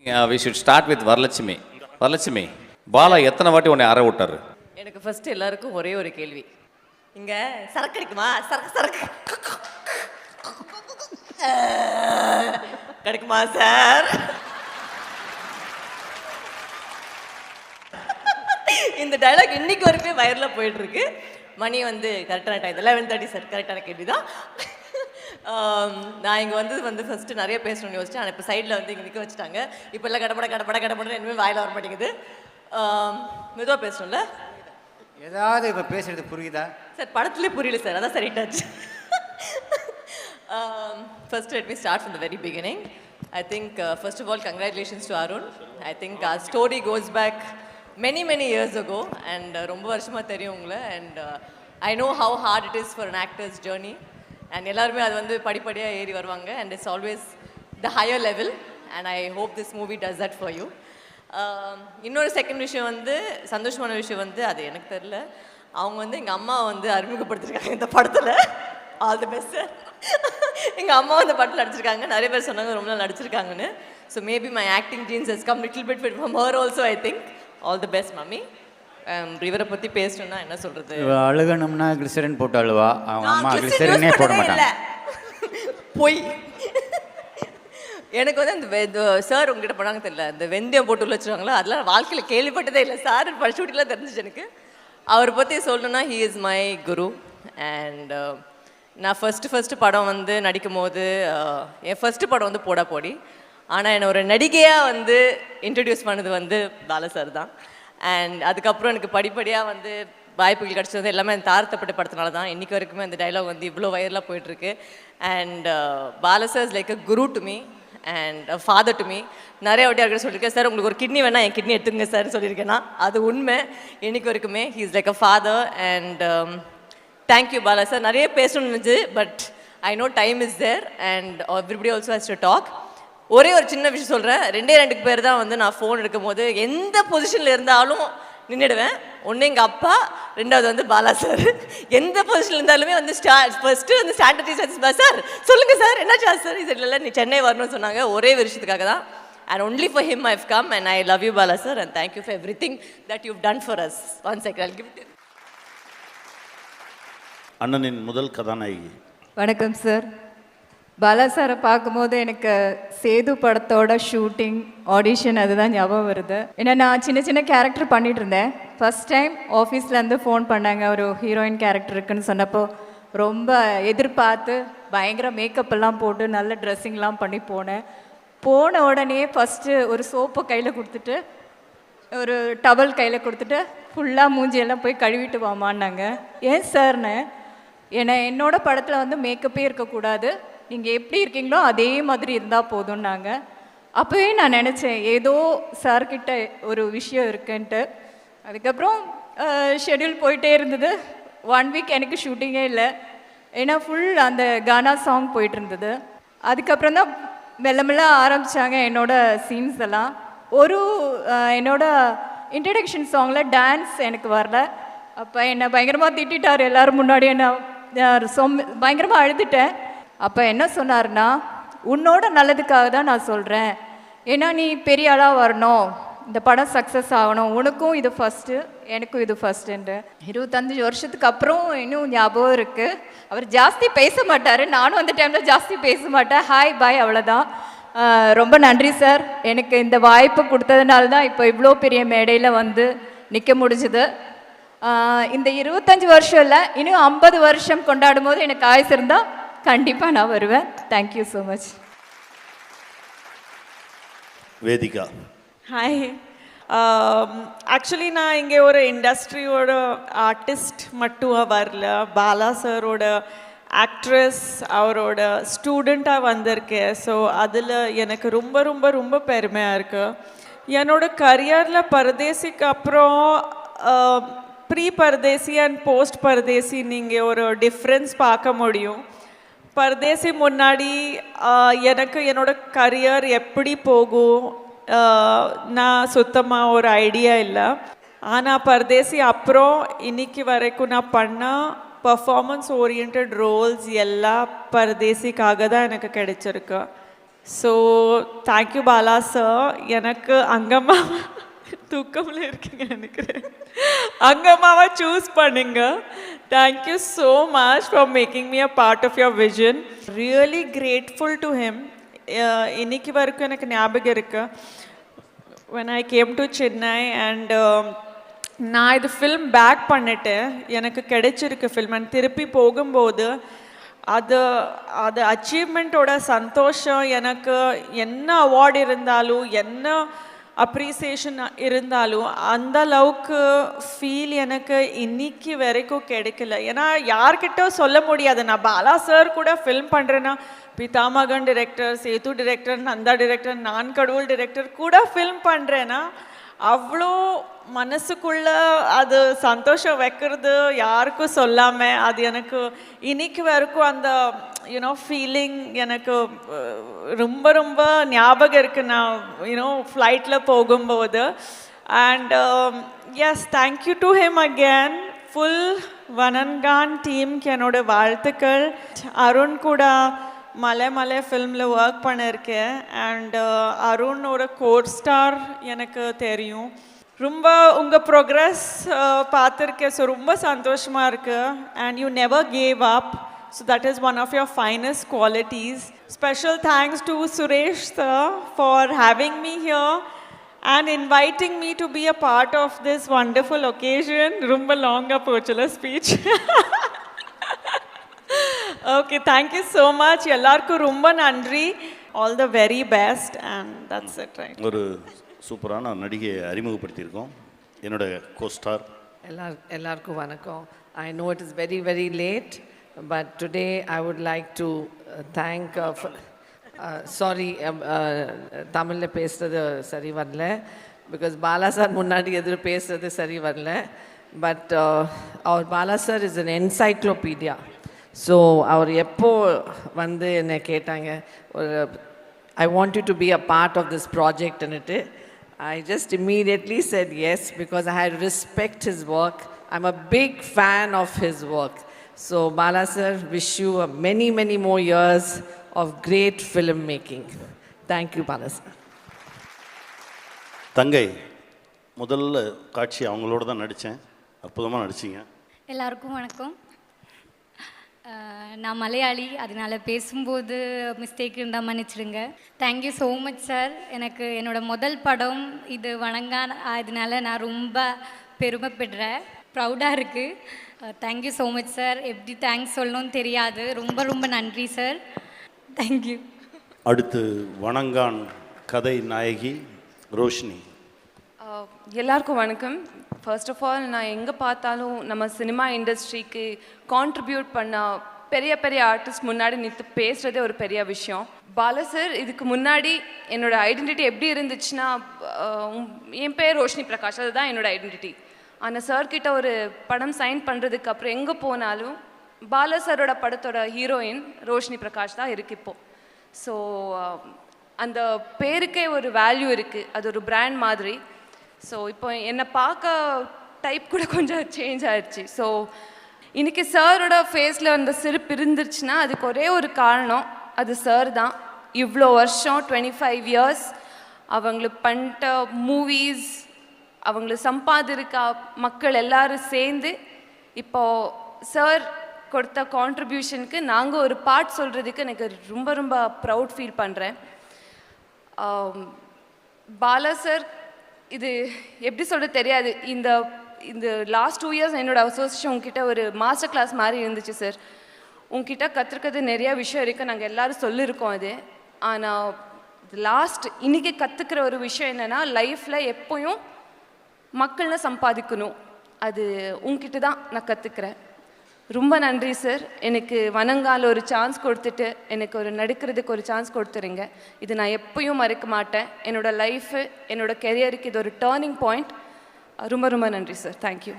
We should start with Varalakshmi. Varalakshmi, Bala எத்தனை வாட்டி உன்னை அற விட்டாரு? எனக்கு ஃபர்ஸ்ட் எல்லாருக்கும் ஒரே ஒரு கேள்வி, இங்க சரக்கு கிடைக்குமா? சரக்கு சரக்கு கிடைக்குமா சார்? இந்த டைலாக் இன்னைக்கு வரைக்கும் வைரலாக போயிட்டு இருக்கு. மணி வந்து கரெக்டான டைம் 11:30 சார், கரெக்டான கேள்வி தான். நான் இங்கே வந்து ஃபஸ்ட்டு நிறைய பேசணும்னு யோசிச்சேன். ஆனால் இப்போ சைடில் வந்து இங்கே நிற்க வச்சுட்டாங்க. இப்போ எல்லாம் கடப்பட இனிமேல் வாயில் வர மாட்டேங்குது. மெதுவாக பேசணும்ல, ஏதாவது இப்போ பேசுறது புரியுதா சார்? படத்துலேயே புரியல சார், அதான் சரி touch. First let me start from the very beginning. I think first of all congratulations to Arun. I think our story goes back many years ago and ரொம்ப வருஷமா தெரியும் உங்களை. And I know how hard it is for an actor's journey and எல்லாருமே அது வந்து படிப்படியாக ஏறி வருவாங்க and it's always the higher level and I hope this movie does that for you. இன்னொரு செகண்ட் விஷயம் வந்து சந்தோஷமான விஷயம் வந்து அது எனக்கு தெரில, அவங்க வந்து எங்கள் அம்மா வந்து அறிமுகப்படுத்திருக்காங்க இந்த படத்தில். All the best sir. எங்கள் அம்மா அந்த படத்தில் நடிச்சிருக்காங்க. நிறைய பேர் சொன்னாங்க ரொம்ப நாள் நடிச்சிருக்காங்கன்னு. So maybe my acting genes has come little bit from her also. I think all the best mummy. இவரை பற்றி பேசணும்னா என்ன சொல்கிறது, அழுகணும்னா கிளிசரின் போட்டு அழுவா. அவங்க அம்மா கிளிசரினே போட மாட்டாங்க. போய் எனக்கு வந்து அந்த சார் உங்ககிட்ட போனாங்க தெரியல, இந்த வெந்தயம் போட்டு உள்ள வச்சுருவாங்களா, அதெல்லாம் வாழ்க்கையில் கேள்விப்பட்டதே இல்லை. சார் ஷூட்டிங்லாம் தெரிஞ்சிச்சு எனக்கு. அவரை பற்றி சொல்லணும்னா he is my Guru. And நான் ஃபஸ்ட்டு படம் வந்து நடிக்கும் போது என் ஃபஸ்ட்டு படம் வந்து போடா போடி. ஆனால் என்னை ஒரு நடிகையாக வந்து இன்ட்ரடியூஸ் பண்ணது வந்து பாலா சார் தான். அண்ட் அதுக்கப்புறம் எனக்கு படிப்படியாக வந்து வாய்ப்புகள் கிடச்சது எல்லாமே அந்த தாரத்தப்பட்ட படத்தினால தான். இன்றைக்கி வரைக்குமே அந்த டைலாக் வந்து இவ்வளோ வைரலாக போயிட்டுருக்கு. And Bala sir is like a Guru to me and father to me. நிறைய வாட்டி அவர்கிட்ட சொல்லியிருக்கேன், சார் உங்களுக்கு ஒரு கிட்னி வேணா என் கிட்னி எடுத்துங்க சார் சொல்லியிருக்கேன்னா அது உண்மை. இன்றைக்கி வரைக்குமே he is like a father. And thank you Bala sir. நிறைய பேசணும்னு இருந்துச்சு, but I no time is there and everybody also has to talk. ஒரே ஒரு சின்ன விஷயம் சொல்கிறேன், 2 பேர் தான் வந்து நான் ஃபோன் எடுக்கும் போது எந்த பொசிஷனில் இருந்தாலும் நின்றுடுவேன். ஒன்று எங்கள் அப்பா, 2வது வந்து பாலா சார். எந்த பொசிஷனில் இருந்தாலுமே வந்து ஃபஸ்ட்டு வந்து ஸ்டாண்டர்டைஸ் சார் சொல்லுங்கள் சார் என்னாச்சா சார், இது இல்லை நீ சென்னை வரணும்னு சொன்னாங்க. ஒரே விஷயத்துக்காக தான். And only for him I've come and I love you Bala sir and thank you for everything that you've done for us. One second, I'll give it to you. அண்ணனின் முதல் கதாநாயகி. வணக்கம் சார். பாலா சாரை பார்க்கும்போது எனக்கு சேது படத்தோட ஷூட்டிங் ஆடிஷன் அதுதான் ஞாபகம் வருது. ஏன்னா நான் சின்ன கேரக்டர் பண்ணிட்டு இருந்தேன். ஃபஸ்ட் டைம் ஆஃபீஸ்லேருந்து ஃபோன் பண்ணாங்க, ஒரு ஹீரோயின் கேரக்டர் இருக்குன்னு சொன்னப்போ ரொம்ப எதிர்பார்த்து பயங்கர மேக்கப் எல்லாம் போட்டு நல்ல ட்ரெஸ்ஸிங்லாம் பண்ணி போனேன். போன உடனே ஃபஸ்ட்டு ஒரு சோப்பை கையில் கொடுத்துட்டு ஒரு டவல் கையில் கொடுத்துட்டு ஃபுல்லாக மூஞ்சியெல்லாம் போய் கழுவிட்டு வாமான்னாங்க. ஏன் சார்னு, ஏன்னா என்னோட படத்தில் வந்து மேக்கப்பே இருக்கக்கூடாது, நீங்கள் எப்படி இருக்கீங்களோ அதே மாதிரி இருந்தால் போதும்னாங்க. அப்போவே நான் நினச்சேன் ஏதோ சார்கிட்ட ஒரு விஷயம் இருக்குன்ட்டு. அதுக்கப்புறம் ஷெட்யூல் போயிட்டே இருந்தது. 1 வீக் எனக்கு ஷூட்டிங்கே இல்லை, ஏன்னா ஃபுல் அந்த கானா சாங் போயிட்டு இருந்தது. அதுக்கப்புறம் தான் மெல்ல ஆரம்பித்தாங்க என்னோடய சீன்ஸ் எல்லாம். என்னோட இன்ட்ரடக்ஷன் சாங்கில் டான்ஸ் எனக்கு வரல. அப்போ என்னை பயங்கரமாக திட்டார் எல்லோரும் முன்னாடி. என்ன பயங்கரமாக அழுதுட்டேன். அப்போ என்ன சொன்னார்னா, உன்னோட நல்லதுக்காக தான் நான் சொல்கிறேன், ஏன்னா நீ பெரிய ஆளாக வரணும், இந்த படம் சக்ஸஸ் ஆகணும், உனக்கும் இது ஃபஸ்ட்டு எனக்கும் இது ஃபஸ்ட்டுன்ட்டு. 25 வருஷத்துக்கு அப்புறம் இன்னும் ஞாபகம் இருக்குது. அவர் ஜாஸ்தி பேச மாட்டார், நானும் அந்த டைமில் ஜாஸ்தி பேச மாட்டேன். ஹாய் பாய் அவ்வளோதான். ரொம்ப நன்றி சார், எனக்கு இந்த வாய்ப்பு கொடுத்ததுனால தான் இப்போ இவ்வளோ பெரிய மேடையில் வந்து நிற்க முடிஞ்சுது. இந்த 25 வருஷம் இல்லை, இன்னும் 50 வருஷம் கொண்டாடும் போது எனக்கு ஆயுசு இருந்தால் கண்டிப்பாக நான் வருவேன். Thank you so much. Vedika. Hi. Actually நான் இங்கே ஒரு இண்டஸ்ட்ரியோட ஆர்டிஸ்ட் மட்டும் வரல, பாலா சாரோட ஆக்ட்ரஸ் அவரோட ஸ்டூடெண்ட்டாக வந்திருக்கேன். ஸோ அதில் எனக்கு ரொம்ப ரொம்ப ரொம்ப பெருமையாக இருக்குது. என்னோட கரியரில் பரதேசிக்கு அப்புறம் ப்ரீ பரதேசி அண்ட் போஸ்ட் பரதேசி நீங்கள் ஒரு டிஃப்ரென்ஸ் பார்க்க முடியும். பரதேசி முன்னாடி எனக்கு என்னோட கரியர் எப்படி போகும் நான் சுத்தமாக ஒரு ஐடியா இல்லை. ஆனால் பரதேசி அப்புறம் இன்னைக்கு வரைக்கும் நான் பண்ண பர்ஃபார்மன்ஸ் ஓரியன்ட் ரோல்ஸ் எல்லாம் பரதேசிக்காக தான் எனக்கு கிடைச்சிருக்கு. So thank you Bala sir. எனக்கு அங்கம்மா தூக்கம்ல இருக்கீங்க நினைக்கிறேன். அங்கம்மாவை சூஸ் பண்ணுங்க. Thank you so much for making me a part of your vision. Really grateful to him. இன்னைக்கு வரைக்கும் எனக்கு ஞாபகம் இருக்கு, when I came to Chennai and நான் இது ஃபில்ம் பேக் பண்ணிட்டு எனக்கு கிடைச்சிருக்கு ஃபில்ம் அண்ட் திருப்பி போகும்போது அது அது அச்சீவ்மெண்ட்டோட சந்தோஷம், எனக்கு என்ன அவார்டு இருந்தாலும் என்ன அப்ரிசியேஷன் இருந்தாலும் அந்த அளவுக்கு ஃபீல் எனக்கு இன்னைக்கு வரைக்கும் கிடைக்கல. ஏன்னா யார்கிட்ட சொல்ல முடியாது. நான் பாலா சார் கூட ஃபில்ம் பண்ணுறேன்னா, Pithamagan director, Sethu director, Nandha director, Naan Kadavul director கூட ஃபில்ம் பண்ணுறேன்னா அவ்வளோ மனசுக்குள்ள அது சந்தோஷம் வைக்கிறது யாருக்கும் சொல்லாமல் அது எனக்கு இன்னைக்கு வரைக்கும் அந்த யூனோ ஃபீலிங் எனக்கு ரொம்ப ரொம்ப ஞாபகம் இருக்குது. நான் யூனோ ஃப்ளைட்டில் போகும்போது. And yes, thank you to him again. Full Vanangaan டீம்க்கு என்னோட வாழ்த்துக்கள். அருண் கூட மலை ஃபில்மில் ஒர்க் பண்ணியிருக்கேன். அண்ட் அருணோட கோர் ஸ்டார் எனக்கு தெரியும். ரொம்ப உங்கள் ப்ரோக்ரஸ் பார்த்துருக்கேன். ஸோ ரொம்ப சந்தோஷமாக இருக்குது. And you never gave up. So that is one of your finest qualities. Special thanks to Suresh sir for having me here and inviting me to be a part of this wonderful occasion. Rumba longa pochula speech. Okay, thank you so much. Ellarku rumba nandri. All the very best and that's it, right? ஒரு சூப்பரான நடிகை அறிமுகப்படுத்தியிருக்கோம். என்னோட co-star எல்லாருக்கும் வணக்கம். I know it is very very late, but today I would like to thank sorry தமிழில் பேசுகிறது சரி வரல, பிகாஸ் பாலா சார் முன்னாடி எதிர் பேசுகிறது சரி வரல. பட் அவர் Bala sir is an encyclopedia. So அவர் எப்போ வந்து என்னை கேட்டாங்க, ஒரு I want you to be a part of this ப்ராஜெக்ட்னுட்டு, I just immediately said yes because I respect his work. I'm a big fan of his work. So Bala sir, wish you many many more years of great film making. Thank you Bala sir. தங்கை, முதல்ல காட்சி அவங்களோட தான் நடித்தேன். அற்புதமாக நடிச்சிங்க. எல்லாருக்கும் வணக்கம். நான் மலையாளி, அதனால் பேசும்போது மிஸ்டேக் இருந்தால் மன்னிச்சிடுங்க. Thank you so much sir. எனக்கு என்னோடய முதல் படம் இது வணங்கான், அதனால நான் ரொம்ப பெருமைப்படுறேன், ப்ரௌடாக இருக்குது. Thank you so much sir. எப்படி தேங்க்ஸ் சொல்லணும்னு தெரியாது. ரொம்ப ரொம்ப நன்றி சார். தேங்க்யூ. அடுத்து வணங்கான் கதை நாயகி ரோஷினி. எல்லாருக்கும் வணக்கம். ஃபர்ஸ்ட் ஆஃப் ஆல், நான் எங்கே பார்த்தாலும் நம்ம சினிமா இண்டஸ்ட்ரிக்கு கான்ட்ரிபியூட் பண்ண பெரிய பெரிய ஆர்டிஸ்ட் முன்னாடி நிற்று பேசுகிறதே ஒரு பெரிய விஷயம். பாலா சார், இதுக்கு முன்னாடி என்னோடய ஐடென்டிட்டி எப்படி இருந்துச்சுன்னா, என் பேர் ரோஷினி பிரகாஷ், அதுதான் என்னோடய ஐடென்டிட்டி. ஆனால் சார்கிட்ட ஒரு படம் சைன் பண்ணுறதுக்கு அப்புறம் எங்கே போனாலும் பாலா சாரோட படத்தோட ஹீரோயின் ரோஷினி பிரகாஷ் தான் இருக்குது இப்போது. ஸோ அந்த பேருக்கே ஒரு வேல்யூ இருக்குது, அது ஒரு பிராண்ட் மாதிரி. ஸோ இப்போ என்னை பார்க்க டைப் கூட கொஞ்சம் சேஞ்ச் ஆயிடுச்சு. ஸோ இன்றைக்கி சாரோட ஃபேஸில் அந்த சிரிப்பு இருந்துருச்சுன்னா அதுக்கு ஒரே ஒரு காரணம், அது சார் தான். இவ்வளோ வருஷம் 25 இயர்ஸ் அவங்களுக்கு பண்ணிட்ட மூவிஸ், அவங்களுக்கு சம்பாதிருக்க மக்கள் எல்லோரும் சேர்ந்து இப்போது சார் கொடுத்த கான்ட்ரிபியூஷனுக்கு நாங்கள் ஒரு பார்ட் சொல்கிறதுக்கு எனக்கு ரொம்ப ரொம்ப ப்ரவுட் ஃபீல் பண்ணுறேன். பாலா சார், இது எப்படி சொல்கிறது தெரியாது, இந்த லாஸ்ட் 2 இயர்ஸ் என்னோடய அசோசியேஷன் உங்ககிட்ட ஒரு மாஸ்டர் கிளாஸ் மாதிரி இருந்துச்சு சார். உங்ககிட்ட கற்றுக்கிறது நிறையா விஷயம் இருக்குது, நாங்கள் எல்லோரும் சொல்லியிருக்கோம் அது. ஆனால் லாஸ்ட் இன்றைக்கி கற்றுக்கிற ஒரு விஷயம் என்னென்னா, லைஃப்பில் எப்போயும் மக்கள்னா சம்பாதிக்கணும், அது உங்ககிட்ட தான் நான் கற்றுக்கிறேன். ரொம்ப நன்றி சார். எனக்கு வணங்கால ஒரு சான்ஸ் கொடுத்துட்டு எனக்கு ஒரு நடிக்கிறதுக்கு ஒரு சான்ஸ் கொடுத்துருங்க. இது நான் எப்பயும் மறக்க மாட்டேன். என்னோடய லைஃபு, என்னோடய கெரியருக்கு இது ஒரு டேர்னிங் பாயிண்ட். ரொம்ப ரொம்ப நன்றி சார். தேங்க்யூ.